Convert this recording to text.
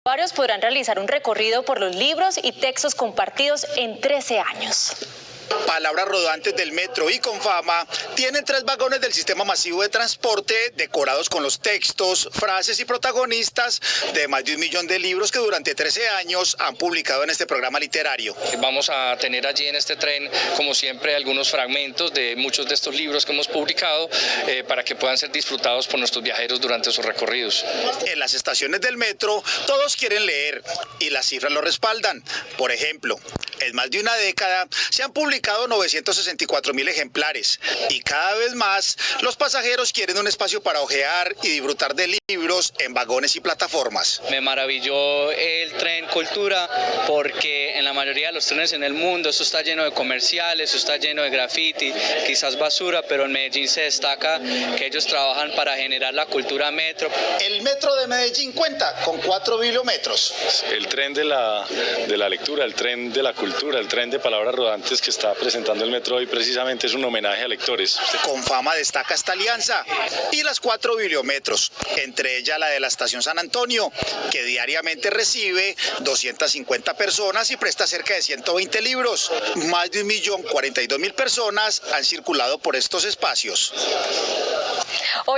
Varios podrán realizar un recorrido por los libros y textos compartidos en 13 años. Palabras Rodantes del Metro y Confama tienen 3 vagones del sistema masivo de transporte decorados con los textos, frases y protagonistas de más de 1 millón de libros que durante 13 años han publicado en este programa literario. Vamos a tener allí en este tren, como siempre, algunos fragmentos de muchos de estos libros que hemos publicado para que puedan ser disfrutados por nuestros viajeros durante sus recorridos. En las estaciones del metro todos quieren leer y las cifras lo respaldan. Por ejemplo, en más de una década se han publicado 964.000 ejemplares y cada vez más los pasajeros quieren un espacio para hojear y disfrutar de libros en vagones y plataformas. Me maravilló el tren Cultura porque en la mayoría de los trenes en el mundo esto está lleno de comerciales, esto está lleno de graffiti, quizás basura, pero en Medellín se destaca que ellos trabajan para generar la cultura metro. El metro de Medellín cuenta con 4 bibliometros. El tren de la lectura, el tren de la cultura, el tren de palabras rodantes que está presentando el metro hoy precisamente es un homenaje a lectores. Confama destaca esta alianza y las 4 bibliometros, entre ellas la de la estación San Antonio, que diariamente recibe 250 personas y presta cerca de 120 libros. Más de 1.042.000 personas han circulado por estos espacios.